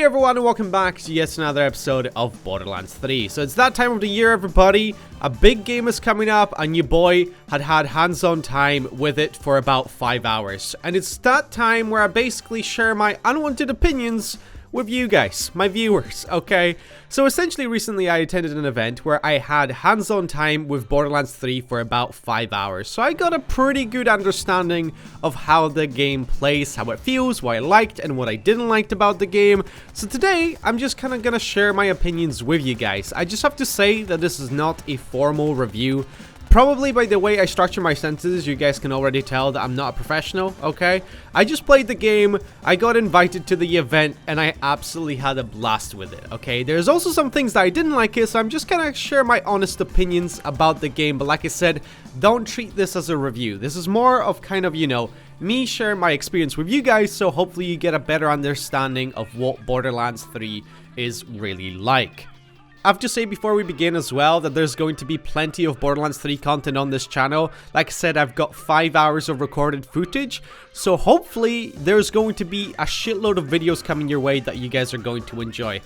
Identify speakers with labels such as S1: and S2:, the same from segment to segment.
S1: Hey everyone, and welcome back to yet another episode of Borderlands 3. So it's that time of the year, everybody. A big game is coming up, and your boy had hands-on time with it for about 5 hours. And it's that time where I basically share my unwanted opinions with you guys, my viewers, okay? So essentially recently I attended an event where I had hands-on time with Borderlands 3 for about 5 hours. So I got a pretty good understanding of how the game plays, how it feels, what I liked and what I didn't like about the game. So today I'm just kind of gonna share my opinions with you guys. I just have to say that this is not a formal review. Probably by the way I structure my sentences, you guys can already tell that I'm not a professional, okay? I just played the game, I got invited to the event, and I absolutely had a blast with it, okay? There's also some things that I didn't like it, so I'm just gonna share my honest opinions about the game, but like I said, don't treat this as a review. This is more of kind of, you know, me sharing my experience with you guys, so hopefully you get a better understanding of what Borderlands 3 is really like. I have to say before we begin as well that there's going to be plenty of Borderlands 3 content on this channel. Like I said, I've got 5 hours of recorded footage, so hopefully there's going to be a shitload of videos coming your way that you guys are going to enjoy.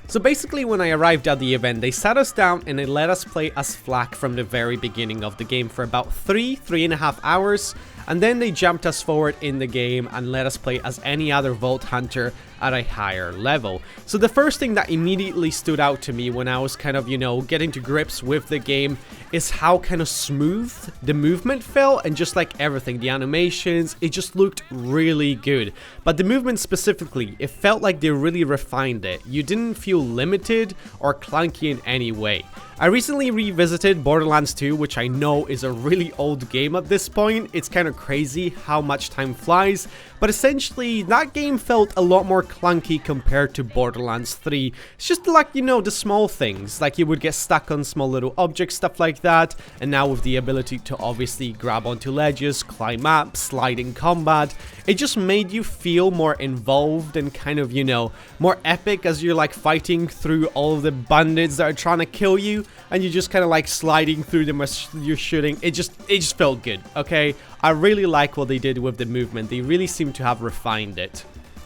S1: So basically when I arrived at the event, they sat us down and they let us play as Flak from the very beginning of the game for about 3.5 hours. And then they jumped us forward in the game and let us play as any other Vault Hunter at a higher level. So the first thing that immediately stood out to me when I was kind of, you know, getting to grips with the game is how kind of smooth the movement felt, and just like everything, the animations, it just looked really good. But the movement specifically, it felt like they really refined it. You didn't feel limited or clunky in any way. I recently revisited Borderlands 2, which I know is a really old game at this point. It's kind of crazy how much time flies, but essentially that game felt a lot more clunky compared to Borderlands 3. It's just like, you know, the small things, like you would get stuck on small little objects, stuff like that, and now with the ability to obviously grab onto ledges, climb up, slide in combat, it just made you feel more involved and kind of, you know, more epic as you're like fighting through all of the bandits that are trying to kill you, and you're just kind of like sliding through them as you're shooting. It just felt good, okay? I really like what they did with the movement. They really seem to have refined it.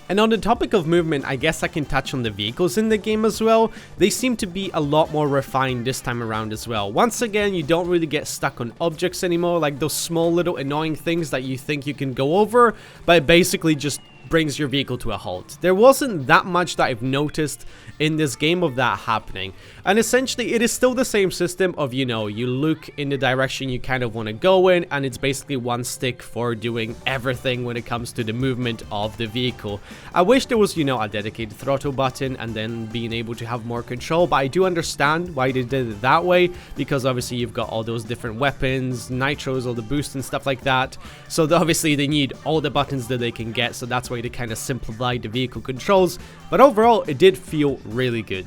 S1: And on the topic of movement, I guess I can touch on the vehicles in the game as well. They seem to be a lot more refined this time around as well. Once again, you don't really get stuck on objects anymore, like those small little annoying things that you think you can go over, but it basically just brings your vehicle to a halt. There wasn't that much that I've noticed in this game of that happening. And essentially it is still the same system of, you know, you look in the direction you kind of want to go in, and it's basically one stick for doing everything when it comes to the movement of the vehicle. I wish there was, you know, a dedicated throttle button and then being able to have more control, but I do understand why they did it that way, because obviously you've got all those different weapons, nitros, all the boosts and stuff like that, so obviously they need all the buttons that they can get, so that's why to kind of simplify the vehicle controls. But overall it did feel really good.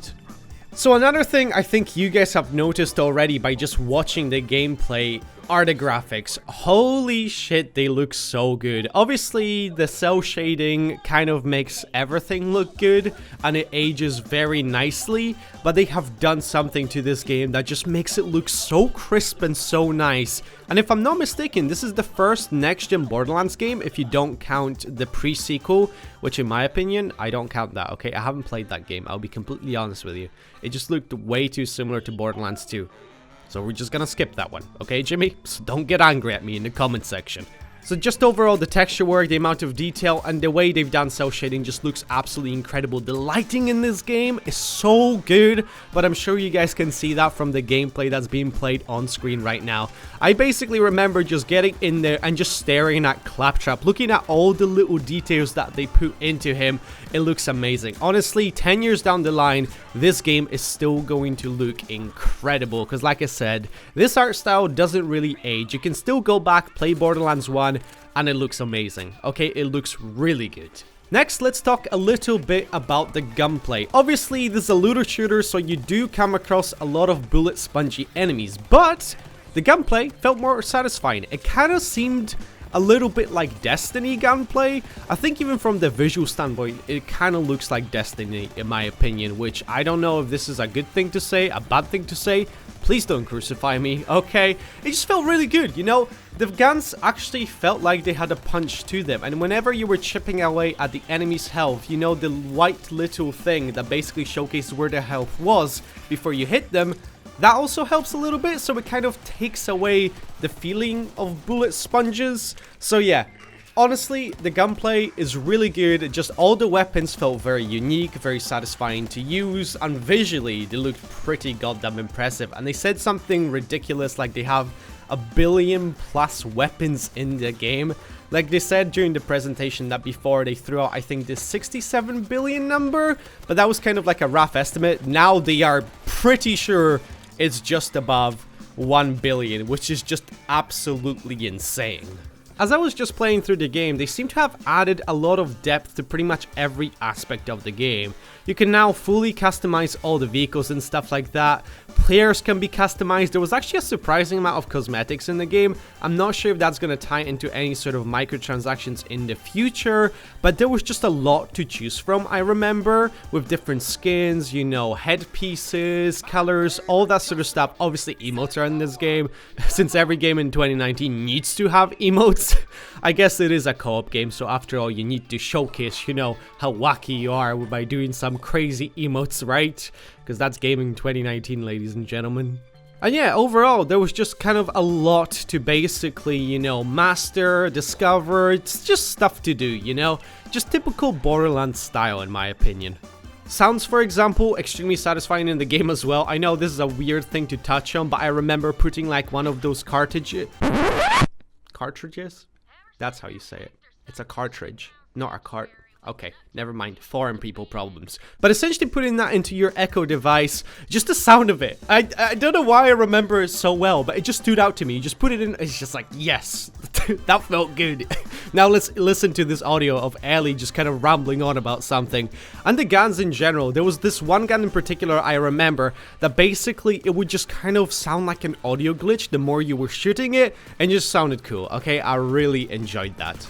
S1: So another thing I think you guys have noticed already by just watching the gameplay are the graphics. Holy shit, they look so good. Obviously the cell shading kind of makes everything look good and it ages very nicely, but they have done something to this game that just makes it look so crisp and so nice. And if I'm not mistaken, this is the first next-gen Borderlands game if you don't count the pre-sequel, which in my opinion, I don't count that, okay? I haven't played that game, I'll be completely honest with you. It just looked way too similar to Borderlands 2. So we're just gonna skip that one, okay, Jimmy? So don't get angry at me in the comment section. So just overall, the texture work, the amount of detail, and the way they've done cell shading just looks absolutely incredible. The lighting in this game is so good, but I'm sure you guys can see that from the gameplay that's being played on screen right now. I basically remember just getting in there and just staring at Claptrap, looking at all the little details that they put into him. It looks amazing. Honestly, 10 years down the line, this game is still going to look incredible, because like I said, this art style doesn't really age. You can still go back, play Borderlands 1, and it looks amazing. Okay, it looks really good. Next, let's talk a little bit about the gunplay. Obviously, this is a looter shooter, so you do come across a lot of bullet spongy enemies, but the gunplay felt more satisfying. It kind of seemed a little bit like Destiny gunplay. I think even from the visual standpoint, it kind of looks like Destiny in my opinion, which I don't know if this is a good thing to say, a bad thing to say. Please don't crucify me, okay? It just felt really good, you know? The guns actually felt like they had a punch to them, and whenever you were chipping away at the enemy's health, you know, the white little thing that basically showcased where their health was before you hit them, that also helps a little bit, so it kind of takes away the feeling of bullet sponges. So yeah, honestly, the gunplay is really good. Just all the weapons felt very unique, very satisfying to use, and visually they looked pretty goddamn impressive. And they said something ridiculous like they have 1 billion plus weapons in the game. Like they said during the presentation that before they threw out, I think, this 67 billion number, but that was kind of like a rough estimate. Now they are pretty sure it's just above 1 billion, which is just absolutely insane. As I was just playing through the game, they seem to have added a lot of depth to pretty much every aspect of the game. You can now fully customize all the vehicles and stuff like that. Players can be customized. There was actually a surprising amount of cosmetics in the game. I'm not sure if that's going to tie into any sort of microtransactions in the future, but there was just a lot to choose from, I remember, with different skins, you know, headpieces, colors, all that sort of stuff. Obviously, emotes are in this game, since every game in 2019 needs to have emotes. I guess it is a co-op game, so after all, you need to showcase, you know, how wacky you are by doing some crazy emotes, right? Because that's gaming 2019, ladies and gentlemen. And yeah, overall, there was just kind of a lot to basically, you know, master, discover. It's just stuff to do, you know? Just typical Borderlands style, in my opinion. Sounds, for example, extremely satisfying in the game as well. I know this is a weird thing to touch on, but I remember putting like one of those cartridges? That's how you say it. It's a cartridge, not a cart. Okay, never mind. Foreign people problems. But essentially putting that into your Echo device, just the sound of it. I don't know why I remember it so well, but it just stood out to me. You just put it in, it's just like, yes, that felt good. Now let's listen to this audio of Ellie just kind of rambling on about something. And the guns in general. There was this one gun in particular I remember that basically it would just kind of sound like an audio glitch the more you were shooting it, and just sounded cool. Okay, I really enjoyed that.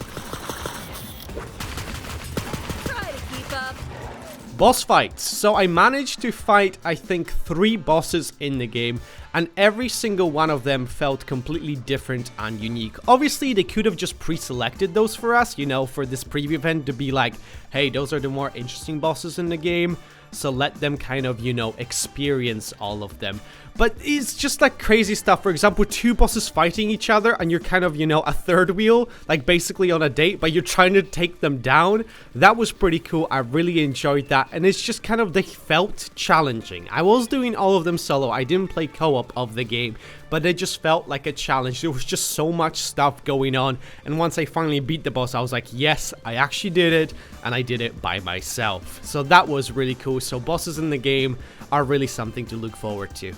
S1: Boss fights. So I managed to fight, I think, 3 bosses in the game, and every single one of them felt completely different and unique. Obviously, they could have just pre-selected those for us, you know, for this preview event to be like, hey, those are the more interesting bosses in the game, so let them kind of, you know, experience all of them. But it's just like crazy stuff. For example, 2 bosses fighting each other and you're kind of, you know, a third wheel, like basically on a date, but you're trying to take them down. That was pretty cool. I really enjoyed that. And it's just kind of, they felt challenging. I was doing all of them solo. I didn't play co-op of the game, but it just felt like a challenge. There was just so much stuff going on. And once I finally beat the boss, I was like, yes, I actually did it. And I did it by myself. So that was really cool. So bosses in the game are really something to look forward to.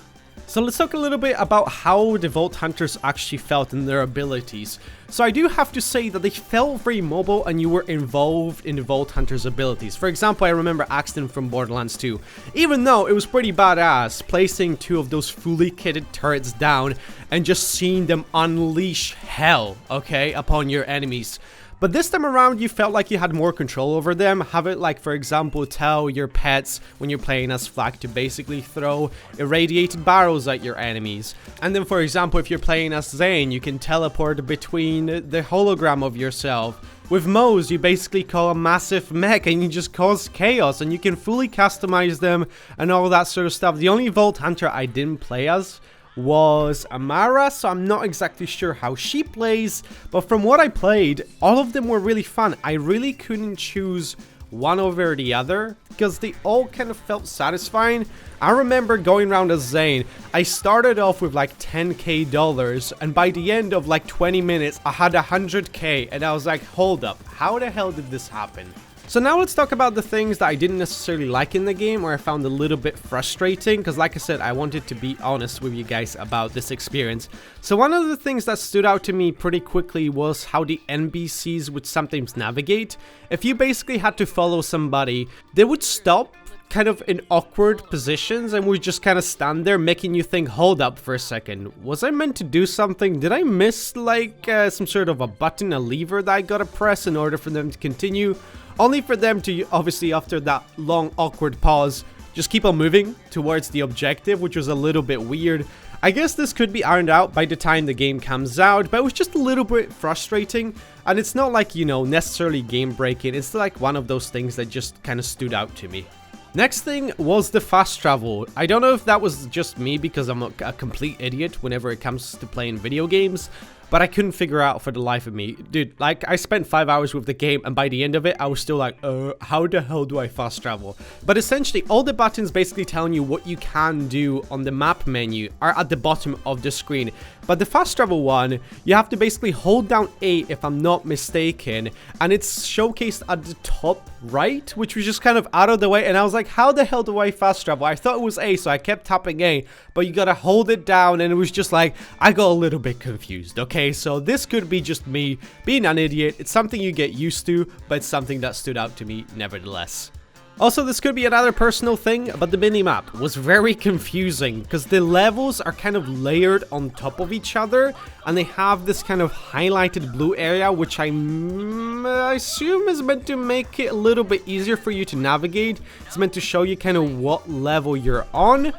S1: So let's talk a little bit about how the Vault Hunters actually felt and their abilities. So I do have to say that they felt very mobile and you were involved in the Vault Hunters' abilities. For example, I remember Axton from Borderlands 2. Even though it was pretty badass, placing 2 of those fully kitted turrets down and just seeing them unleash hell, okay, upon your enemies. But this time around, you felt like you had more control over them. Have it like, for example, tell your pets when you're playing as Flak to basically throw irradiated barrels at your enemies. And then, for example, if you're playing as Zane, you can teleport between the hologram of yourself. With Moze, you basically call a massive mech and you just cause chaos and you can fully customize them and all that sort of stuff. The only Vault Hunter I didn't play as was Amara, so I'm not exactly sure how she plays, but from what I played, all of them were really fun. I really couldn't choose one over the other because they all kind of felt satisfying. I remember going around as Zane. I started off with like $10K, and by the end of like 20 minutes I had 100K, and I was like, hold up, how the hell did this happen? So now let's talk about the things that I didn't necessarily like in the game, or I found a little bit frustrating, because like I said, I wanted to be honest with you guys about this experience. So one of the things that stood out to me pretty quickly was how the NPCs would sometimes navigate. If you basically had to follow somebody, they would stop kind of in awkward positions and would just kind of stand there, making you think, hold up for a second, was I meant to do something? Did I miss like some sort of a button, a lever that I gotta press in order for them to continue? Only for them to, obviously after that long awkward pause, just keep on moving towards the objective, which was a little bit weird. I guess this could be ironed out by the time the game comes out, but it was just a little bit frustrating. And it's not like, you know, necessarily game breaking. It's like one of those things that just kind of stood out to me. Next thing was the fast travel. I don't know if that was just me because I'm a complete idiot whenever it comes to playing video games, but I couldn't figure out for the life of me. Dude, like, I spent 5 hours with the game, and by the end of it, I was still like, how the hell do I fast travel? But essentially, all the buttons basically telling you what you can do on the map menu are at the bottom of the screen. But the fast travel one, you have to basically hold down A, if I'm not mistaken, and it's showcased at the top right, which was just kind of out of the way, and I was like, how the hell do I fast travel? I thought it was A, so I kept tapping A, but you gotta hold it down, and it was just like, I got a little bit confused, okay? So this could be just me being an idiot. It's something you get used to, but it's something that stood out to me nevertheless. Also, this could be another personal thing, but the minimap was very confusing because the levels are kind of layered on top of each other, and they have this kind of highlighted blue area, which I assume is meant to make it a little bit easier for you to navigate. It's meant to show you kind of what level you're on,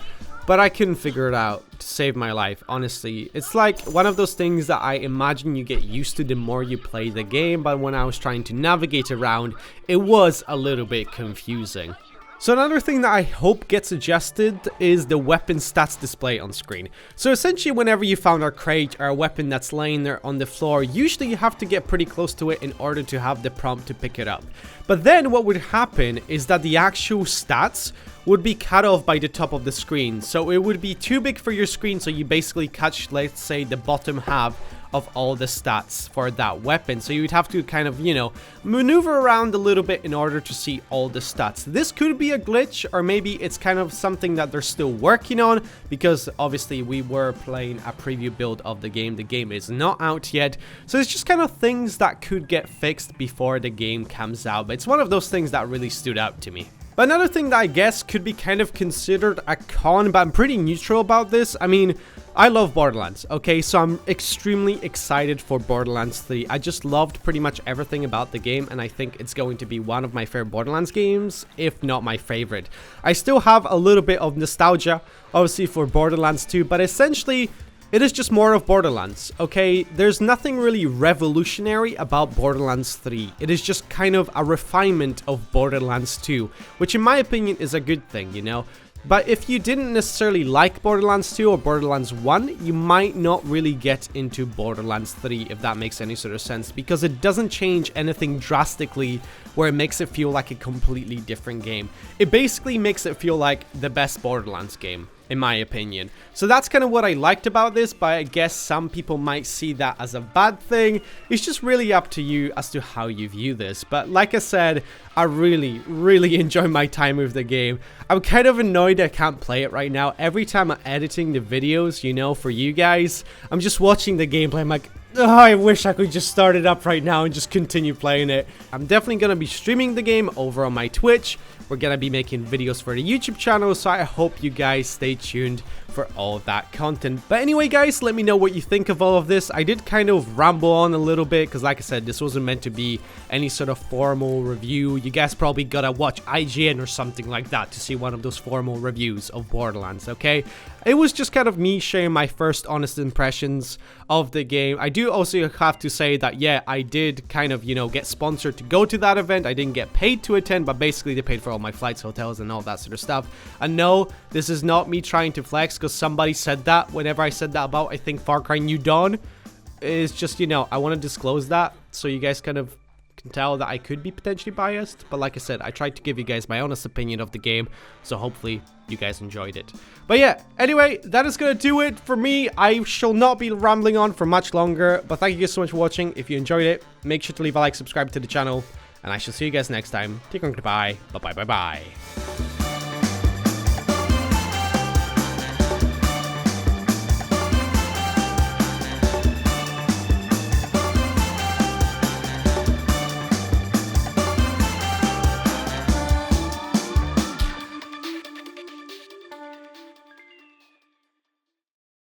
S1: but I couldn't figure it out to save my life, honestly. It's like one of those things that I imagine you get used to the more you play the game, but when I was trying to navigate around, it was a little bit confusing. So another thing that I hope gets adjusted is the weapon stats display on screen. So essentially, whenever you found a crate or a weapon that's laying there on the floor, usually you have to get pretty close to it in order to have the prompt to pick it up. But then what would happen is that the actual stats would be cut off by the top of the screen. So it would be too big for your screen, so you basically catch, let's say, the bottom half of all the stats for that weapon. So you would have to kind of, you know, maneuver around a little bit in order to see all the stats. This could be a glitch, or maybe it's kind of something that they're still working on, because obviously we were playing a preview build of the game. The game is not out yet, so it's just kind of things that could get fixed before the game comes out. But it's one of those things that really stood out to me. But another thing that I guess could be kind of considered a con, but I'm pretty neutral about this. I mean, I love Borderlands, okay? So I'm extremely excited for Borderlands 3. I just loved pretty much everything about the game, and I think it's going to be one of my favorite Borderlands games, if not my favorite. I still have a little bit of nostalgia, obviously, for Borderlands 2, but essentially, it is just more of Borderlands, okay? There's nothing really revolutionary about Borderlands 3. It is just kind of a refinement of Borderlands 2, which in my opinion is a good thing, you know? But if you didn't necessarily like Borderlands 2 or Borderlands 1, you might not really get into Borderlands 3, if that makes any sort of sense, because it doesn't change anything drastically where it makes it feel like a completely different game. It basically makes it feel like the best Borderlands game, in my opinion. So that's kind of what I liked about this, but I guess some people might see that as a bad thing. It's just really up to you as to how you view this. But like I said, I really enjoy my time with the game. I'm kind of annoyed I can't play it right now. Every time I'm editing the videos, you know, for you guys, I'm just watching the gameplay. I'm like, oh, I wish I could just start it up right now and just continue playing it. I'm definitely going to be streaming the game over on my Twitch. We're going to be making videos for the YouTube channel, so I hope you guys stay tuned for all of that content. But anyway, guys, let me know what you think of all of this. I did kind of ramble on a little bit because, like I said, this wasn't meant to be any sort of formal review. You guys probably gotta watch IGN or something like that to see one of those formal reviews of Borderlands, okay? It was just kind of me sharing my first honest impressions of the game. I do also have to say that, yeah, I did kind of, you know, get sponsored to go to that event. I didn't get paid to attend, but basically they paid for all my flights, hotels, and all that sort of stuff. And no, this is not me trying to flex, because somebody said that whenever I said that about, I think, Far Cry New Dawn. It's just, you know, I want to disclose that so you guys kind of can tell that I could be potentially biased. But like I said, I tried to give you guys my honest opinion of the game, so hopefully you guys enjoyed it. But yeah, anyway, that is gonna do it for me. I shall not be rambling on for much longer, but thank you guys so much for watching. If you enjoyed it, make sure to leave a like, subscribe to the channel, and I shall see you guys next time. Take care, goodbye. Bye.